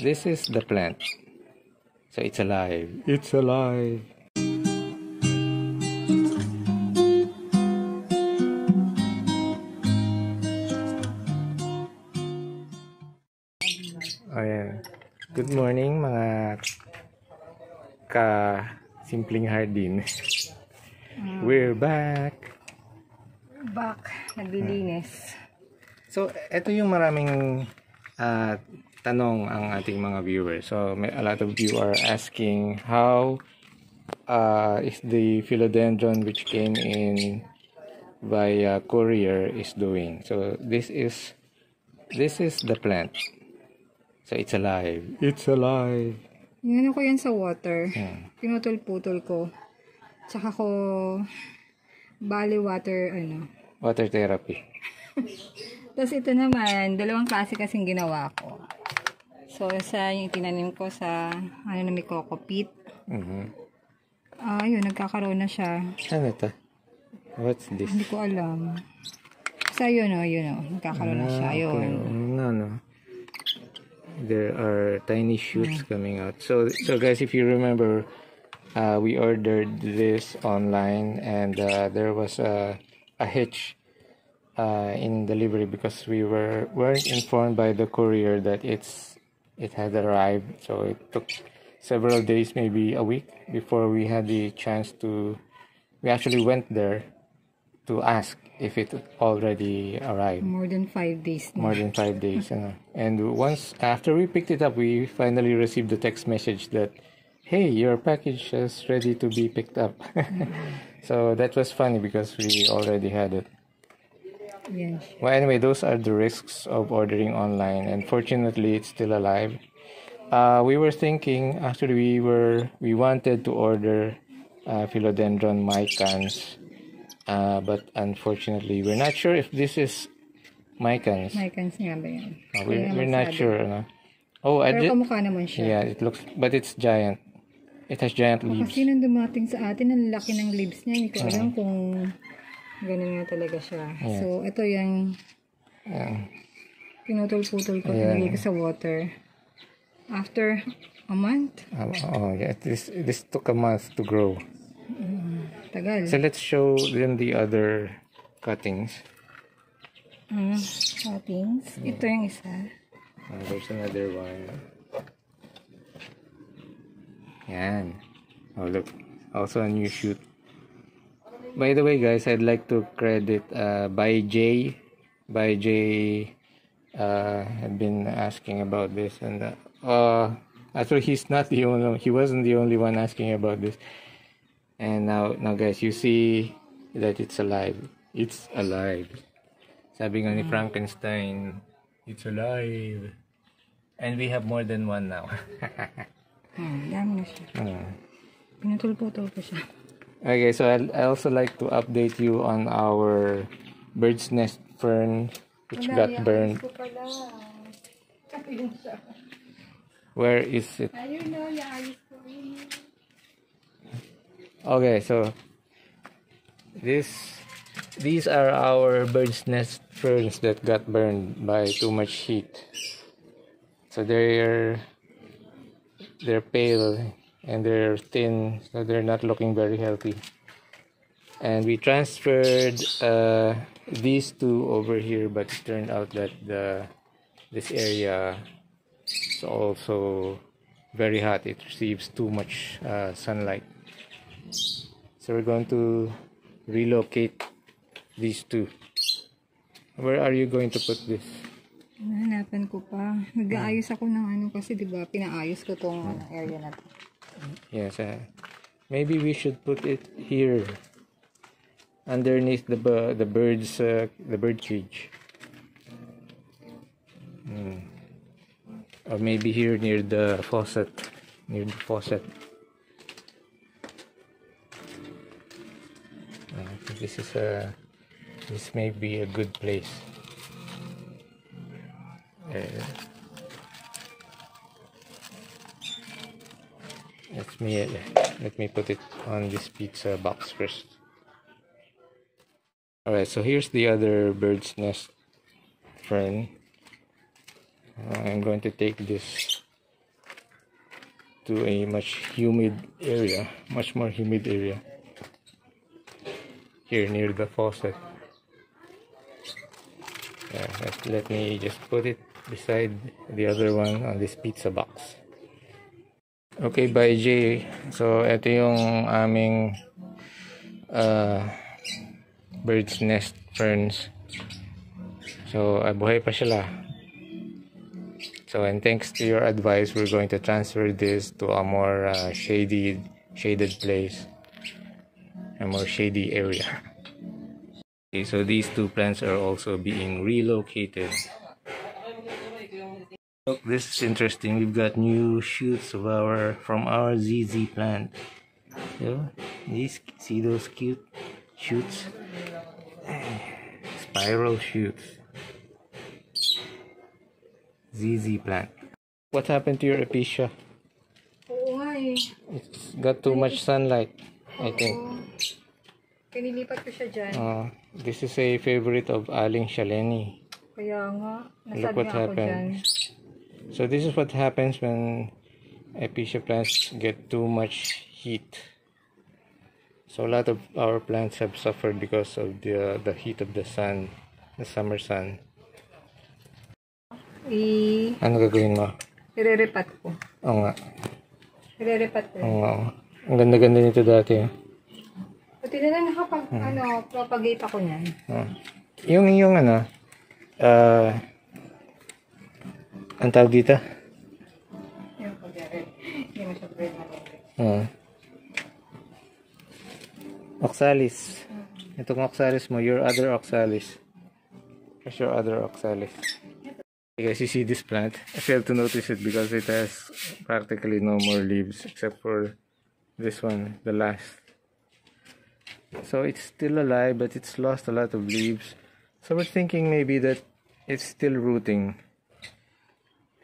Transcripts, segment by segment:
This is the plant. So it's alive. It's alive. Ayan. Good morning mga Simpleng Hardin. We're back. Naglilinis. So, ito yung maraming tanong ang ating mga viewers. So, a lot of you are asking how is the Philodendron which came in by courier is doing. So, this is the plant. So, it's alive. It's alive. Inano ko yan sa water. Pinutol-putol ko. Tsaka ko water therapy. Tapos ito naman, dalawang klase kasing ginawa ko. So, yung tinanim ko sa na may coco peat. Ayun, nagkakaroon na siya. Ano ito? What's this? Hindi ko alam. So, yun o. Nagkakaroon na siya. Ayun. No. There are tiny shoots coming out. So guys, if you remember, we ordered this online, and there was a hitch in delivery because we weren't informed by the courier that it had arrived. So it took several days, maybe a week, before we had the chance to. We actually went there to ask if it already arrived. More than 5 days. More than 5 days. And once after we picked it up, we finally received the text message that, hey, your package is ready to be picked up. So that was funny because we already had it. Yes. Well, anyway, those are the risks of ordering online, and fortunately it's still alive. We were thinking, actually we wanted to order Philodendron mycans, but unfortunately we're not sure if this is mycans. Mycans nga ba yan? We're not sure. Pero kamukha naman siya. Yeah, it looks, but it's giant. It has giant leaves. Kasi nung dumating sa atin, ang laki ng leaves niya. Hindi ko alam kung ganun nga talaga siya. Yeah. So, ito yung pinutol-putol ko. Pinagay ko sa water. After a month. Yeah. This took a month to grow. Tagal. So, let's show them the other cuttings. Cuttings. Ito yung isa. There's another one. Yan. Oh, look. Also a new shoot. By the way, guys, I'd like to credit by Jay. By Jay had been asking about this, and actually he wasn't the only one asking about this. And now guys, you see that it's alive. It's alive. Sabi nga ni Frankenstein, it's alive. And we have more than one now. Dami na siya. Pinutol-putol ko siya. Okay, so I also like to update you on our bird's nest fern which got burned. Where is it? Ayun na, yaayos ko. Okay, so these are our bird's nest ferns that got burned by too much heat. So they're pale and they're thin, so they're not looking very healthy. And we transferred these two over here, but it turned out that this area is also very hot. It receives too much sunlight. So we're going to relocate these two. Where are you going to put this? Hanapan ko pa. Nag-aayos ako ng kasi diba pinaayos ko tong area na to. Yes, maybe we should put it here underneath the bird cage. Or maybe here near the faucet. I think this may be a good place. Let me put it on this pizza box first. Alright, so here's the other bird's nest fern. I'm going to take this to a much more humid area here near the faucet. Yeah, let me just put it beside the other one on this pizza box. Okay, by J. So ito yung aming bird's nest ferns. So buhay pa sila. So, and thanks to your advice, we're going to transfer this to a more shaded place, a more shady area. Okay, so these two plants are also being relocated. Look, this is interesting. We've got new shoots from our ZZ plant. So, see those cute shoots? Spiral shoots. ZZ plant. What happened to your epicea? Oo nga eh. It's got too much sunlight, I think. Pinilipat ko siya dyan. This is a favorite of Aling Shaleni. Kaya nga. Look what happened. So this is what happens when epicea plants get too much heat. So a lot of our plants have suffered because of the heat of the sun, the summer sun. Ano gagawin mo? Ire-repat ko. Oo nga. Ire-repat ko. Oo nga. Ang ganda-ganda nito dati. Pati na lang propagate ako niyan. Yung ang tawag dito? Yung pag-ere. Hindi mo siya pwede. Oxalis. Itong oxalis mo, your other oxalis. Where's your other oxalis? Okay guys, you see this plant? I failed to notice it because it has practically no more leaves except for this one, the last. So it's still alive, but it's lost a lot of leaves. So we're thinking maybe that it's still rooting.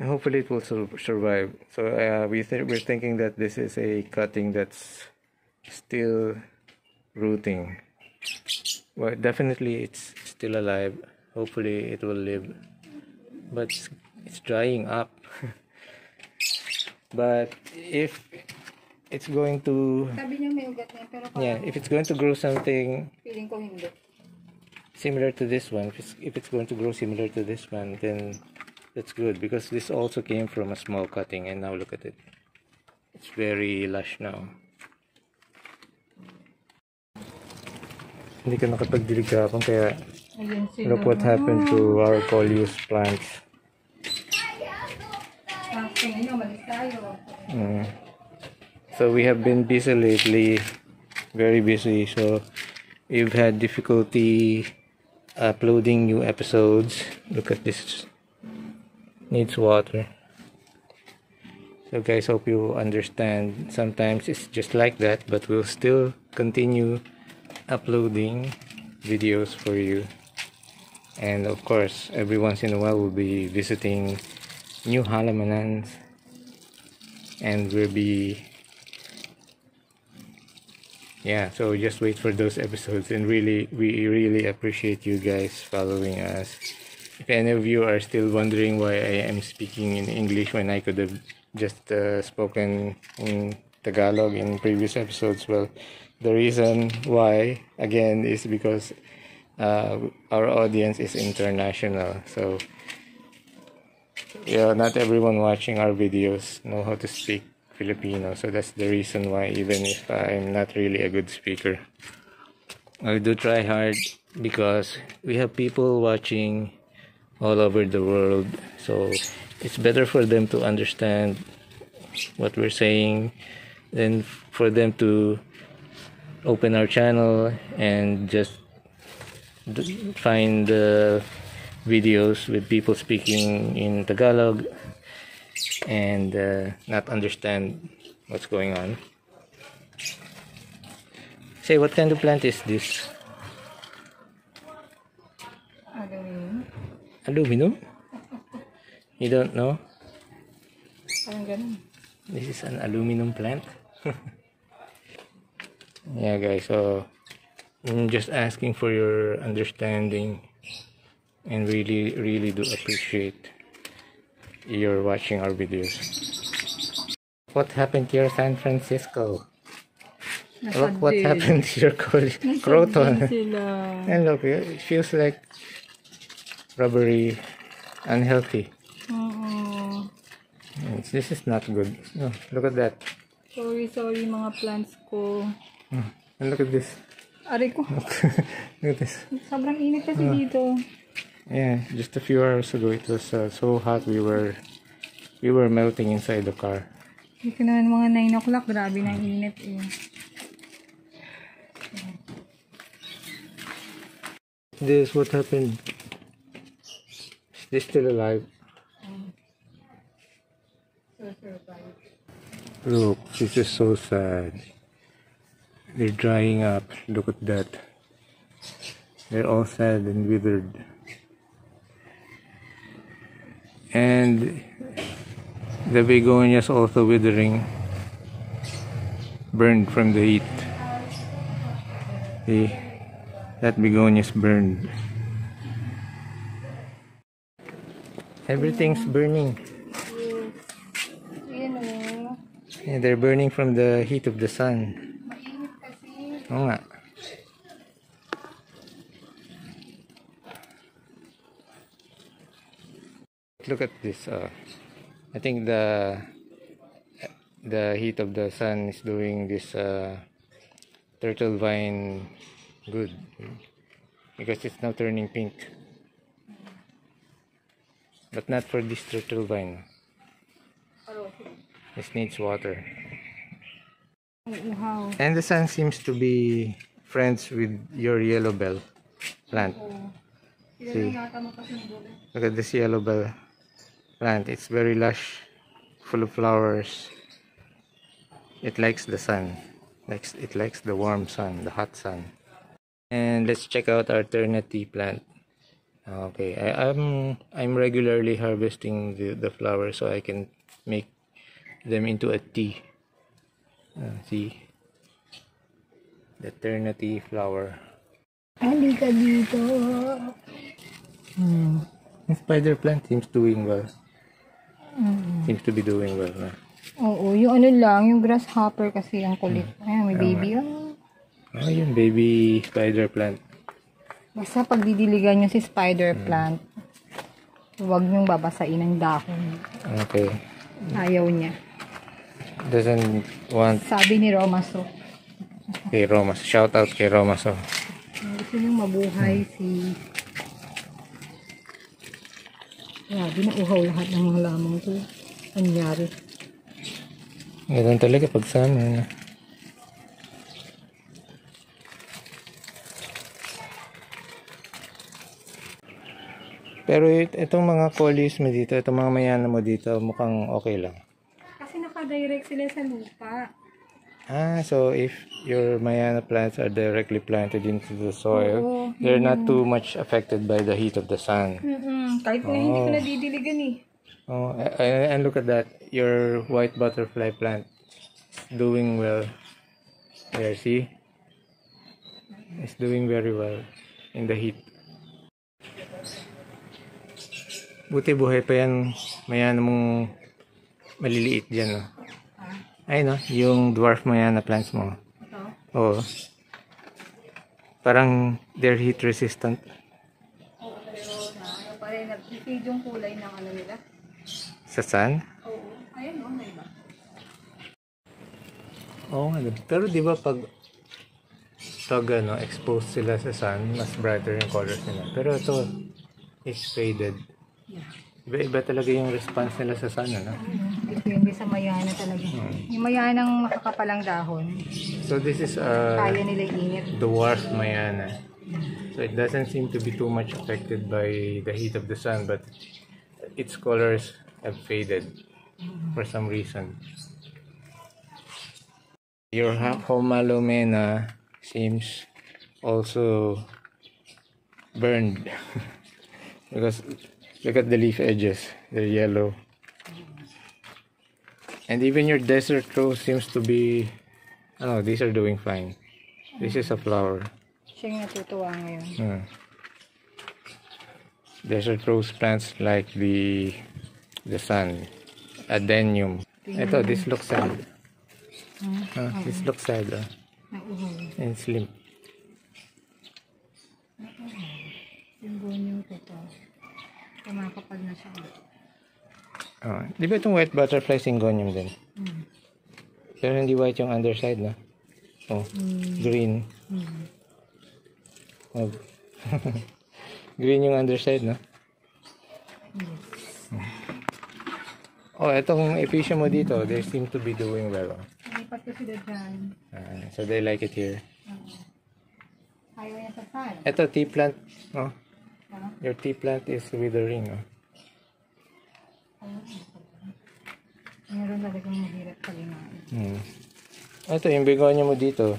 And hopefully it will survive. So we're thinking that this is a cutting that's still rooting. Well, definitely it's still alive. Hopefully it will live. But it's drying up. But if it's going to, sabi niya may ugat na, pero if it's going to grow something feeling ko hindi. Similar to this one, if it's going to grow similar to this one, then that's good, because this also came from a small cutting, and now look at it. It's very lush now. Hindi ka nakapagdilig kahapon, kaya look what happened to our coleus plants. So we have been busy lately, very busy. So we've had difficulty uploading new episodes. Look at this, needs water. So guys, hope you understand. Sometimes it's just like that, but we'll still continue uploading videos for you. And of course, every once in a while we'll be visiting new halamanans, and we'll be, so just wait for those episodes. And we really appreciate you guys following us. If any of you are still wondering why I am speaking in English when I could have just spoken in Tagalog in previous episodes, well, the reason why again is because our audience is international. So not everyone watching our videos know how to speak Filipino, so that's the reason why, even if I'm not really a good speaker, I do try hard, because we have people watching all over the world, so it's better for them to understand what we're saying than for them to open our channel and just find videos with people speaking in Tagalog and not understand what's going on. Say, what kind of plant is this? Aluminum? You don't know? Parang ganun. This is an aluminum plant. Yeah guys, so I'm just asking for your understanding, and really do appreciate your watching our videos. What happened to your San Francisco? Look Nasadin. what happened to your Nasadin croton. sila. And look, it feels like rubbery, unhealthy. Oo. This is not good. No, look at that. Sorry mga plants ko. And look at this. Aray ko. Look at this. Sobrang init kasi dito. Yeah, just a few hours ago it was so hot we were melting inside the car. Hindi ko naman mga 9 o'clock. Grabe na init eh. This what happened. Is this still alive? Look, this is so sad. They're drying up. Look at that. They're all sad and withered. And the begonias also withering, burned from the heat. See, that begonia's burned. Everything's burning. Ayan o. Yeah, they're burning from the heat of the sun. Mainit kasi. Oo nga. Look at this. I think the heat of the sun is doing this turtle vine good because it's now turning pink. But not for this turtle vine. This needs water. Uhaw. And the sun seems to be friends with your yellow bell plant. See, look at this yellow bell plant. It's very lush, full of flowers. It likes the sun. It likes the warm sun, the hot sun. And let's check out our ternate plant. Okay, I'm regularly harvesting the flowers so I can make them into a tea. See the ternate flower. Halika dito. The spider plant seems doing well. Seems to be doing well. No? Oo, yung ano lang, yung grasshopper kasi ang kulit. Ayan, may baby. Oh, yun, baby spider plant. Basta pag didiligan nyo si spider plant, huwag nyong babasain ang dahon. Okay. Ayaw niya. Doesn't want. Sabi ni Romaso. Kay Romas. Shout out kay Romaso. Gusto nyong mabuhay si... Grabe na uhaw lahat ng mga lamang ko. Anyari. Ganun talaga pag summer na. Pero itong mga collies mo dito, itong mga mayana mo dito, mukhang okay lang. Kasi nakadirect sila sa lupa. So if your mayana plants are directly planted into the soil, Oo, they're not too much affected by the heat of the sun. Kahit na hindi ko nadidiligan eh. Oh, and look at that. Your white butterfly plant is doing well. There, see? It's doing very well in the heat. Buti buhay pa yan. Mayana mong maliliit dyan. No? Ay no, yung dwarf mayana plants mo. Ito? Oo. Parang they're heat resistant. Oo, pero ano pa rin, nag-fade yung kulay ng ano nila. Sa sun? Oo, ayun o, may iba. Oo nga. Pero di ba pag exposed sila sa sun, mas brighter yung colors nila. Pero ito is faded. Iba talaga yung response nila sa sun, ano? Depende sa mayana talaga. Yung mayanang makakapalang dahon, So this is kaya nila init. dwarf mayana. So it doesn't seem to be too much affected by the heat of the sun, but its colors have faded for some reason. Your Homalomena seems also burned because look at the leaf edges, they're yellow. And even your desert rose seems to be, oh, these are doing fine. This is a flower. Siya yung natutuwa ngayon. Desert rose plants like the sun, adenium. Ito, this looks sad. This looks sad. And slim. Syngonium ko to. Kumakapal na siya. Di ba itong white butterfly syngonium din? Pero hindi white yung underside, no? Green. Green yung underside, no? Itong ephesia mo dito, they seem to be doing well. Lipat ko sila dyan. So they like it here. Ayaw niya sa sal. Ito, tea plant, no? Your tea plant is withering, no? Meron talagang mahirap palingain. Ito, yung begonia mo dito,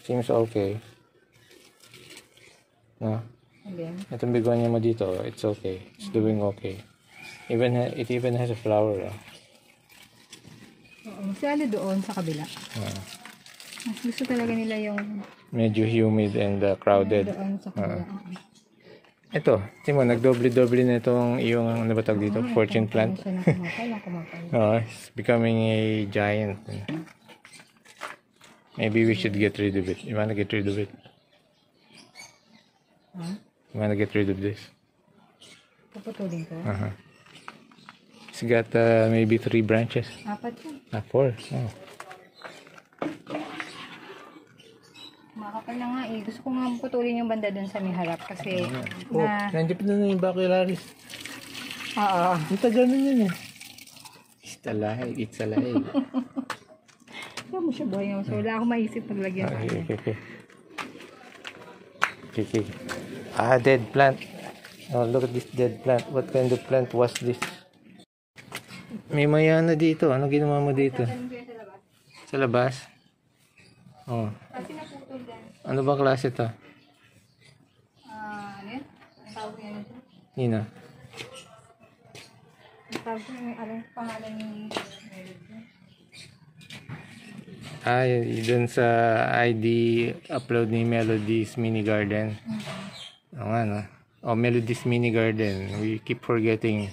seems okay. No? Itong begonia mo dito, it's okay. It's doing okay. It even has a flower. Mas lalo doon sa kabila. Mas gusto talaga nila yung medyo humid and crowded. Doon sa kabila. Ito, tingnan mo, nagdoble-doble na itong iyong, ano ba tawag dito? Fortune plant. It's becoming a giant. Maybe we should get rid of it. You wanna get rid of it? You wanna get rid of this? Puputulin ko? It's got maybe 3 branches. 4 yun. 4. Makapal na nga eh. Gusto ko nga putulin yung banda dun sa may harap kasi nandiyan pa na yung bacularis. Ang tagal na yun eh. It's alive. It's alive. Wala mo siya buhay mo. So wala akong maisip paglagyan. Okay. Dead plant. Look at this dead plant. What kind of plant was this? May mayana dito. Ano ginawa mo dito? Sa labas? Kasi naputol din. Ano bang klase ito? Ano yun? Ang tawag niya nito? Nina? Ang tawag niya, anong pangalan ni dun sa ID upload ni Melody's Mini Garden. Melody's Mini Garden. We keep forgetting,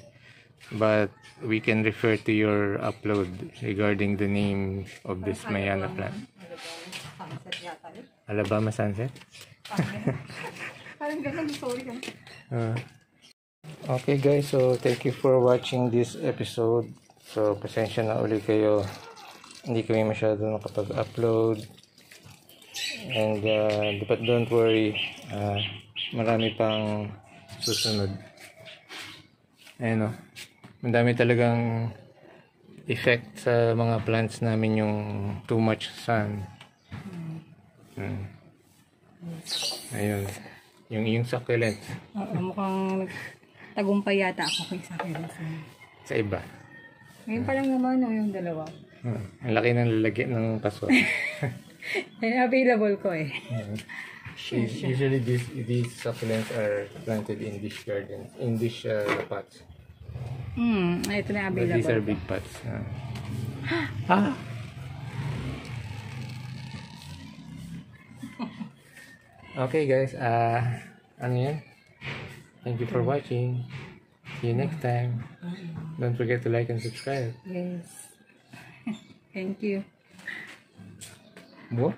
but we can refer to your upload regarding the name of this Mayana plant. Alabama Sunset? Parang ganun, sorry ka. Okay guys, so thank you for watching this episode. So pasensya na ulit kayo, hindi kami masyado nakapag-upload, and but don't worry, marami pang susunod. Madami talagang effect sa mga plants namin yung too much sun. Ayun, yung succulent. Mukhang tagumpay yata ako kay succulent. Sa iba. Ngayon pa lang naman yung dalawa. Ang laki ng lalagyan ng paso. Available ko eh. Usually these succulents are planted in dish gardens, in dish pots. Ito na available. But these are big pots. Okay guys, ano yan? Thank you for watching. See you next time. Don't forget to like and subscribe. Yes. Thank you. What?